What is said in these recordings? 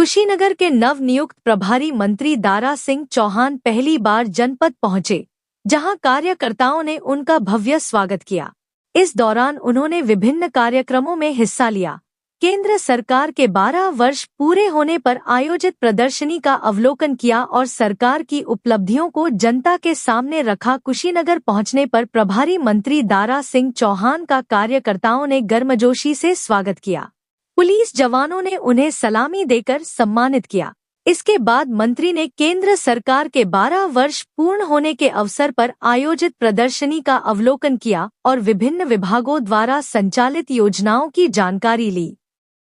कुशीनगर के नवनियुक्त प्रभारी मंत्री दारा सिंह चौहान पहली बार जनपद पहुंचे, जहां कार्यकर्ताओं ने उनका भव्य स्वागत किया। इस दौरान उन्होंने विभिन्न कार्यक्रमों में हिस्सा लिया। केंद्र सरकार के 12 वर्ष पूरे होने पर आयोजित प्रदर्शनी का अवलोकन किया और सरकार की उपलब्धियों को जनता के सामने रखा। कुशीनगर पहुंचने पर प्रभारी मंत्री दारा सिंह चौहान का कार्यकर्ताओं ने गर्मजोशी से स्वागत किया। पुलिस जवानों ने उन्हें सलामी देकर सम्मानित किया। इसके बाद मंत्री ने केंद्र सरकार के 12 वर्ष पूर्ण होने के अवसर पर आयोजित प्रदर्शनी का अवलोकन किया और विभिन्न विभागों द्वारा संचालित योजनाओं की जानकारी ली।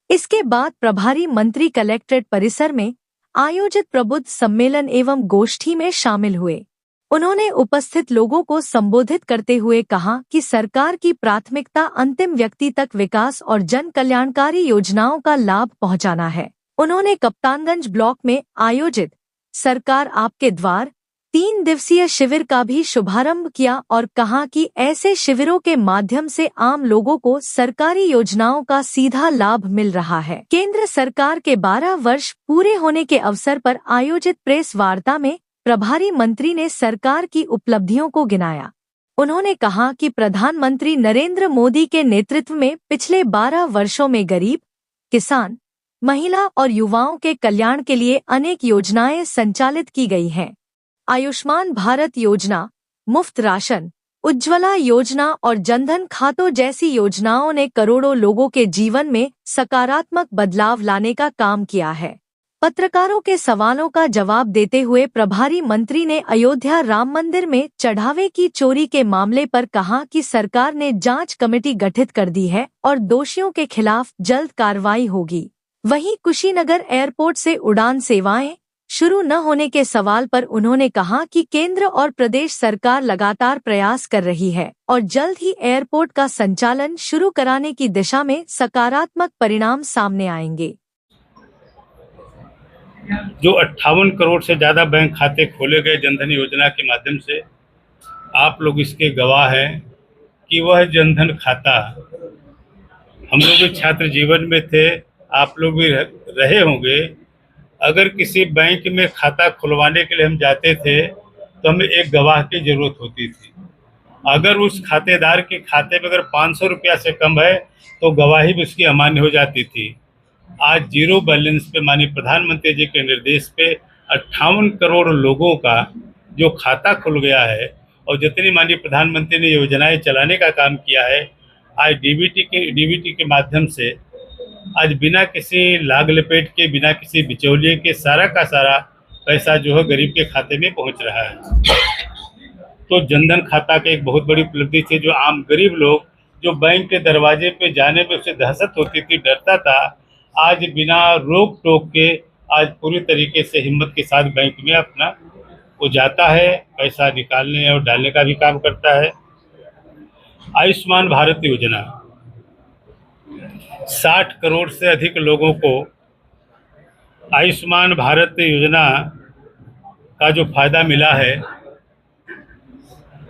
इसके बाद प्रभारी मंत्री कलेक्ट्रेट परिसर में आयोजित प्रबुद्ध सम्मेलन एवं गोष्ठी में शामिल हुए। उन्होंने उपस्थित लोगों को संबोधित करते हुए कहा कि सरकार की प्राथमिकता अंतिम व्यक्ति तक विकास और जन कल्याणकारी योजनाओं का लाभ पहुंचाना है। उन्होंने कप्तानगंज ब्लॉक में आयोजित सरकार आपके द्वार 3 दिवसीय शिविर का भी शुभारंभ किया और कहा कि ऐसे शिविरों के माध्यम से आम लोगों को सरकारी योजनाओं का सीधा लाभ मिल रहा है। केंद्र सरकार के 12 वर्ष पूरे होने के अवसर पर आयोजित प्रेस वार्ता में प्रभारी मंत्री ने सरकार की उपलब्धियों को गिनाया। उन्होंने कहा कि प्रधानमंत्री नरेंद्र मोदी के नेतृत्व में पिछले 12 वर्षों में गरीब, किसान, महिला और युवाओं के कल्याण के लिए अनेक योजनाएं संचालित की गई हैं। आयुष्मान भारत योजना, मुफ्त राशन, उज्ज्वला योजना और जनधन खातों जैसी योजनाओं ने करोड़ों लोगों के जीवन में सकारात्मक बदलाव लाने का काम किया है। पत्रकारों के सवालों का जवाब देते हुए प्रभारी मंत्री ने अयोध्या राम मंदिर में चढ़ावे की चोरी के मामले पर कहा कि सरकार ने जांच कमेटी गठित कर दी है और दोषियों के खिलाफ जल्द कार्रवाई होगी। वहीं कुशीनगर एयरपोर्ट से उड़ान सेवाएं शुरू न होने के सवाल पर उन्होंने कहा कि केंद्र और प्रदेश सरकार लगातार प्रयास कर रही है और जल्द ही एयरपोर्ट का संचालन शुरू कराने की दिशा में सकारात्मक परिणाम सामने आएंगे। जो 58 करोड़ से ज़्यादा बैंक खाते खोले गए जनधन योजना के माध्यम से, आप लोग इसके गवाह हैं कि वह जनधन खाता हम लोग भी छात्र जीवन में थे, आप लोग भी रहे होंगे। अगर किसी बैंक में खाता खुलवाने के लिए हम जाते थे तो हमें एक गवाह की ज़रूरत होती थी। अगर उस खातेदार के खाते में अगर 500 रुपया से कम है तो गवाही भी उसकी अमान्य हो जाती थी। आज जीरो बैलेंस पे माननीय प्रधानमंत्री जी के निर्देश पे 58 करोड़ लोगों का जो खाता खुल गया है और जितनी माननीय प्रधानमंत्री ने योजनाएं चलाने का काम किया है, आज डीबीटी के माध्यम से आज बिना किसी लाग लपेट के, बिना किसी बिचौलिए के सारा का सारा पैसा जो है गरीब के खाते में पहुंच रहा है। तो जनधन खाता की एक बहुत बड़ी उपलब्धि थी। जो आम गरीब लोग जो बैंक के दरवाजे पे जाने में उसे दहशत होती थी, डरता था, आज बिना रोक टोक के आज पूरी तरीके से हिम्मत के साथ बैंक में अपना वो जाता है, पैसा निकालने और डालने का भी काम करता है। आयुष्मान भारत योजना 60 करोड़ से अधिक लोगों को आयुष्मान भारत योजना का जो फायदा मिला है,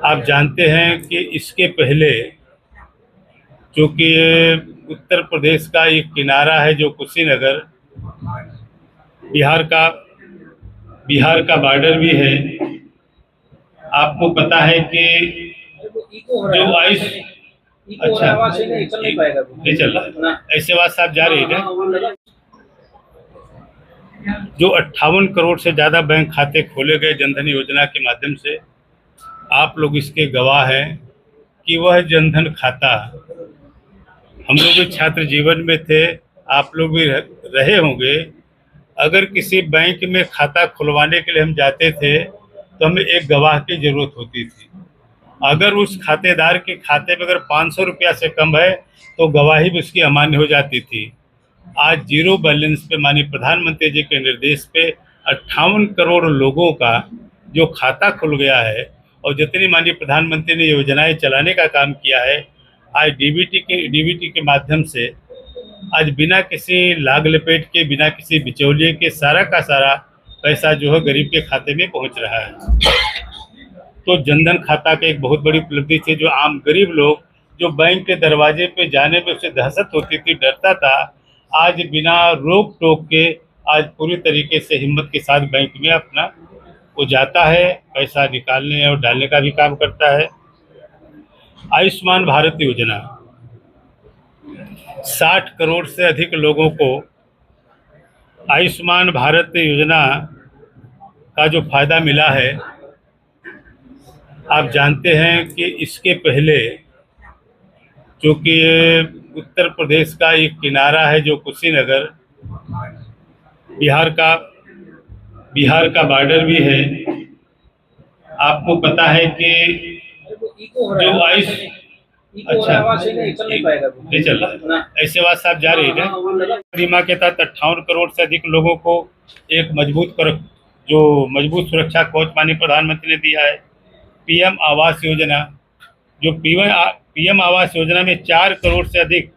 आप जानते हैं कि इसके पहले चूँकि उत्तर प्रदेश का एक किनारा है जो कुशीनगर, बिहार का बॉर्डर भी है। आपको पता है कि जो अच्छा नहीं चल रहा, ऐसे बात साहब जा रही है। जो 58 करोड़ से ज़्यादा बैंक खाते खोले गए जनधन योजना के माध्यम से, आप लोग इसके गवाह हैं कि वह जनधन खाता हम लोग भी छात्र जीवन में थे, आप लोग भी रहे होंगे। अगर किसी बैंक में खाता खुलवाने के लिए हम जाते थे तो हमें एक गवाह की ज़रूरत होती थी। अगर उस खातेदार के खाते में अगर 500 रुपया से कम है तो गवाही भी उसकी अमान्य हो जाती थी। आज जीरो बैलेंस पे माननीय प्रधानमंत्री जी के निर्देश पे 58 करोड़ लोगों का जो खाता खुल गया है और जितनी माननीय प्रधानमंत्री ने योजनाएं चलाने का काम किया है, आज डीबीटी के माध्यम से आज बिना किसी लाग लपेट के, बिना किसी बिचौलिए के सारा का सारा पैसा जो है गरीब के खाते में पहुंच रहा है। तो जनधन खाता की एक बहुत बड़ी उपलब्धि थी। जो आम गरीब लोग जो बैंक के दरवाजे पे जाने में उसे दहशत होती थी, डरता था, आज बिना रोक टोक के आज पूरी तरीके से हिम्मत के साथ बैंक में अपना वो जाता है, पैसा निकालने और डालने का भी काम करता है। आयुष्मान भारत योजना 60 करोड़ से अधिक लोगों को आयुष्मान भारत योजना का जो फायदा मिला है, आप जानते हैं कि इसके पहले, क्योंकि उत्तर प्रदेश का एक किनारा है जो कुशीनगर, बिहार का बॉर्डर भी है। आपको पता है कि जो आयुष अच्छा नहीं चल रहा, ऐसे बात साहब जा रही है। बीमा के तहत 58 करोड़ से अधिक लोगों को एक मजबूत सुरक्षा कवच माननीय प्रधानमंत्री ने दिया है। पीएम आवास योजना, जो पीएम आवास योजना में 4 करोड़ से अधिक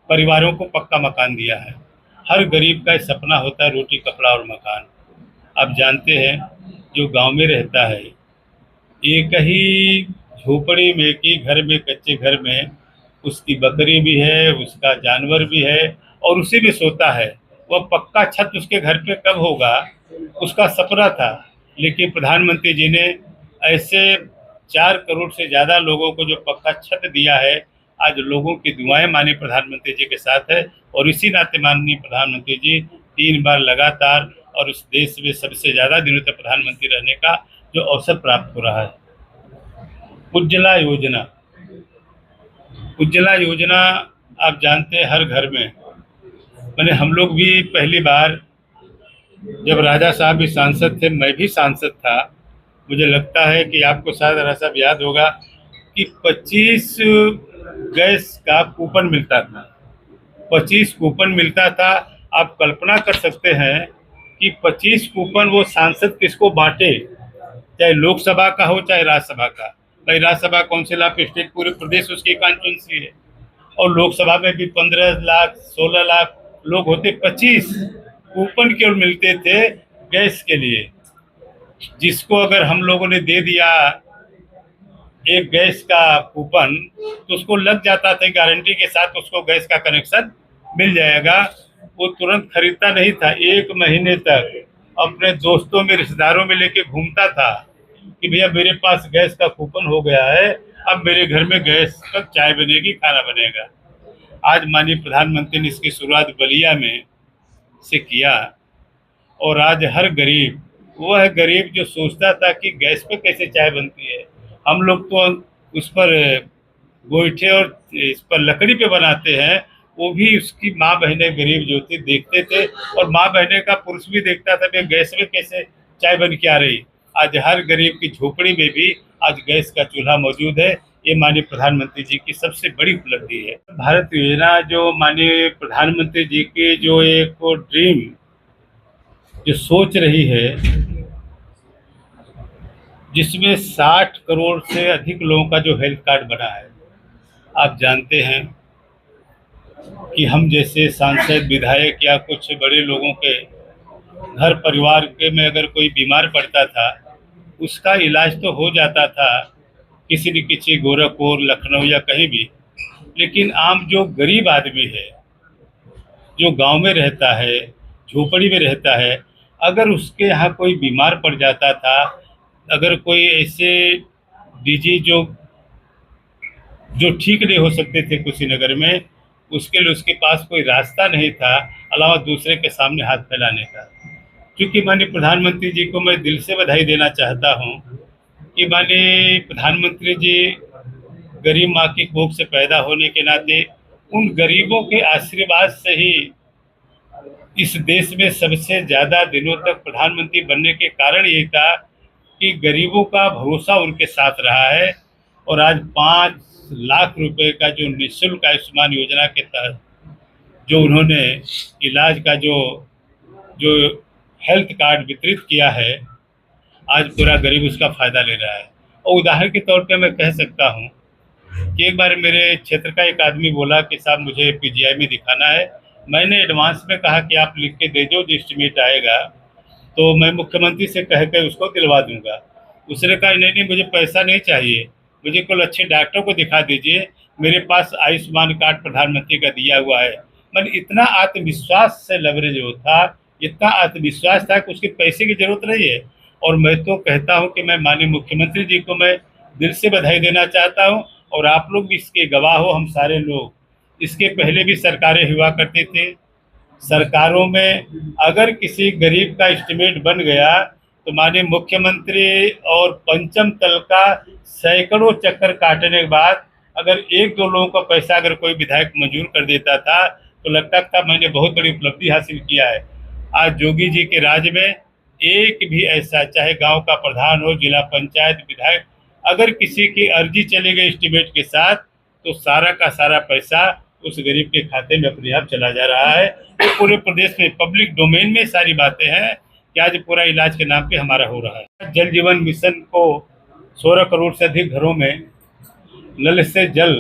परिवारों को पक्का मकान दिया है। हर गरीब का सपना होता है रोटी, कपड़ा और मकान। आप जानते हैं, जो गांव में रहता है, एक ही झोपड़ी में की घर में, कच्चे घर में, उसकी बकरी भी है, उसका जानवर भी है और उसी में सोता है। वह पक्का छत उसके घर पे कब होगा, उसका सपना था। लेकिन प्रधानमंत्री जी ने ऐसे 4 करोड़ से ज़्यादा लोगों को जो पक्का छत दिया है, आज लोगों की दुआएं माननीय प्रधानमंत्री जी के साथ है। और इसी नाते माननीय प्रधानमंत्री जी 3 बार लगातार और उस देश में सबसे ज़्यादा दिनों तक प्रधानमंत्री रहने का जो अवसर प्राप्त हो रहा है। उज्ज्वला योजना आप जानते हैं, हर घर में, मैंने हम लोग भी पहली बार जब राजा साहब भी सांसद थे, मैं भी सांसद था, मुझे लगता है कि आपको शायद ऐसा याद होगा कि 25 गैस का कूपन मिलता था। 25 कूपन मिलता था। आप कल्पना कर सकते हैं कि 25 कूपन वो सांसद किसको बांटे, चाहे लोकसभा का हो चाहे राज्यसभा का। भाई राज्यसभा काउंसिल ऑफ स्टेट पूरे प्रदेश उसकी कॉन्स्टिट्यूंसी है, और लोकसभा में भी 15 लाख 16 लाख लोग होते। 25 कूपन केवल मिलते थे गैस के लिए, जिसको अगर हम लोगों ने दे दिया एक गैस का कूपन तो उसको लग जाता था गारंटी के साथ, उसको गैस का कनेक्शन मिल जाएगा। वो तुरंत खरीदता नहीं था, 1 महीने तक अपने दोस्तों में, रिश्तेदारों में लेके घूमता था कि भैया मेरे पास गैस का कूपन हो गया है, अब मेरे घर में गैस पर चाय बनेगी, खाना बनेगा। आज माननीय प्रधानमंत्री ने इसकी शुरुआत बलिया में से किया, और आज हर गरीब, वह गरीब जो सोचता था कि गैस पे कैसे चाय बनती है, हम लोग तो उस पर गोईठे और इस पर लकड़ी पे बनाते हैं, वो भी उसकी माँ बहनें गरीब जो थी देखते थे, और माँ बहने का पुरुष भी देखता था कि गैस में कैसे चाय बन के आ रही। आज हर गरीब की झोपड़ी में भी आज गैस का चूल्हा मौजूद है। ये माननीय प्रधानमंत्री जी की सबसे बड़ी उपलब्धि है। भारत योजना जो माननीय प्रधानमंत्री जी की जो एक ड्रीम जो सोच रही है, जिसमें 60 करोड़ से अधिक लोगों का जो हेल्थ कार्ड बना है। आप जानते हैं कि हम जैसे सांसद, विधायक या कुछ बड़े लोगों के घर परिवार के में अगर कोई बीमार पड़ता था, उसका इलाज तो हो जाता था किसी न किसी गोरखपुर, लखनऊ या कहीं भी। लेकिन आम जो गरीब आदमी है, जो गांव में रहता है, झोपड़ी में रहता है, अगर उसके यहाँ कोई बीमार पड़ जाता था, अगर कोई ऐसे डिजीज जो ठीक नहीं हो सकते थे कुशीनगर में, उसके लिए उसके पास कोई रास्ता नहीं था अलावा दूसरे के सामने हाथ फैलाने का। क्योंकि माननीय प्रधानमंत्री जी को मैं दिल से बधाई देना चाहता हूँ कि माननीय प्रधानमंत्री जी गरीब माँ की कोख से पैदा होने के नाते उन गरीबों के आशीर्वाद से ही इस देश में सबसे ज़्यादा दिनों तक प्रधानमंत्री बनने के कारण ये था कि गरीबों का भरोसा उनके साथ रहा है। और आज 5 लाख रुपए का जो निःशुल्क आयुष्मान योजना के तहत जो उन्होंने इलाज का जो हेल्थ कार्ड वितरित किया है, आज पूरा गरीब उसका फ़ायदा ले रहा है। और उदाहरण के तौर पे मैं कह सकता हूँ कि एक बार मेरे क्षेत्र का एक आदमी बोला कि साहब मुझे पीजीआई में दिखाना है। मैंने एडवांस में कहा कि आप लिख के दे दो, जो एस्टिमेट आएगा तो मैं मुख्यमंत्री से कह कर उसको दिलवा दूंगा। उसने कहा नहीं मुझे पैसा नहीं चाहिए, मुझे कोई अच्छे डॉक्टर को दिखा दीजिए, मेरे पास आयुष्मान कार्ड प्रधानमंत्री का दिया हुआ है। मैंने इतना आत्मविश्वास से लबरेज हो था इतना आत्मविश्वास था कि उसके पैसे की जरूरत नहीं है। और मैं तो कहता हूं कि मैं माननीय मुख्यमंत्री जी को मैं दिल से बधाई देना चाहता हूं, और आप लोग भी इसके गवाह हो, हम सारे लोग। इसके पहले भी सरकारें हुआ करती थी, सरकारों में अगर किसी गरीब का एस्टीमेट बन गया तो माननीय मुख्यमंत्री और पंचम तल का सैकड़ों चक्कर काटने के बाद अगर एक दो लोगों का पैसा अगर कोई विधायक मंजूर कर देता था तो लगता था मैंने बहुत बड़ी उपलब्धि हासिल किया है। आज योगी जी के राज में एक भी ऐसा, चाहे गांव का प्रधान हो, जिला पंचायत, विधायक, अगर किसी की अर्जी चली गई एस्टीमेट के साथ तो सारा का सारा पैसा उस गरीब के खाते में अपने आप चला जा रहा है। तो पूरे प्रदेश में पब्लिक डोमेन में सारी बातें हैं कि आज पूरा इलाज के नाम पे हमारा हो रहा है। जल जीवन मिशन को 16 करोड़ से अधिक घरों में नल से जल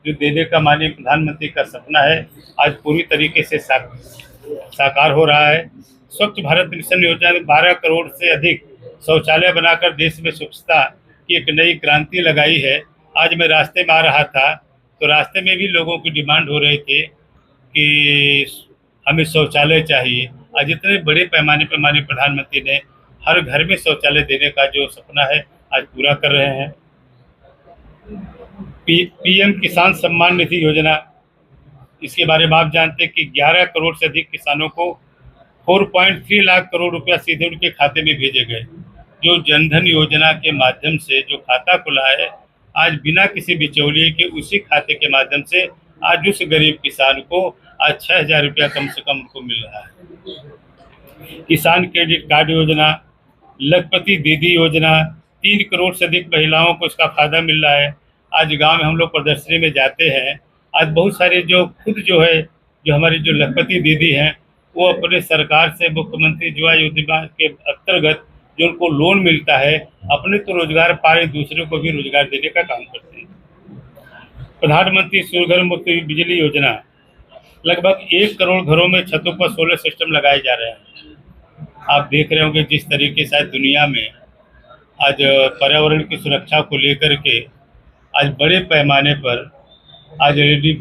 जो देने का माननीय प्रधानमंत्री का सपना है आज पूरी तरीके से साकार हो रहा है। स्वच्छ भारत मिशन योजना ने 12 करोड़ से अधिक शौचालय बनाकर देश में स्वच्छता की एक नई क्रांति लगाई है। आज मैं रास्ते में आ रहा था तो रास्ते में भी लोगों की डिमांड हो रही थी कि हमें शौचालय चाहिए। आज इतने बड़े पैमाने पर माननीय प्रधानमंत्री ने हर घर में शौचालय देने का जो सपना है आज पूरा कर रहे हैं। पीएम किसान सम्मान निधि योजना, इसके बारे में आप जानते हैं कि 11 करोड़ से अधिक किसानों को 4.3 लाख करोड़ रुपया सीधे उनके खाते में भेजे गए। जो जनधन योजना के माध्यम से जो खाता खुला है आज बिना किसी बिचौलिए के उसी खाते के माध्यम से आज उस गरीब किसान को आज 6,000 रुपया कम से कम उनको मिल रहा है। किसान क्रेडिट कार्ड योजना, लखपति दीदी योजना, 3 करोड़ से अधिक महिलाओं को इसका फायदा मिल रहा है। आज गांव में हम लोग प्रदर्शनी में जाते हैं, आज बहुत सारे जो खुद जो है जो हमारी जो लखपति दीदी हैं वो अपने सरकार से मुख्यमंत्री युवा योजना के अंतर्गत जो उनको लोन मिलता है अपने तो रोजगार पा रहे, दूसरे को भी रोजगार देने का काम करते हैं। प्रधानमंत्री सूर्य मुफ्त बिजली योजना, लगभग 1 करोड़ घरों में छतों पर सोलर सिस्टम लगाए जा रहे हैं। आप देख रहे होंगे जिस तरीके से दुनिया में आज पर्यावरण की सुरक्षा को लेकर के आज बड़े पैमाने पर आज रेडी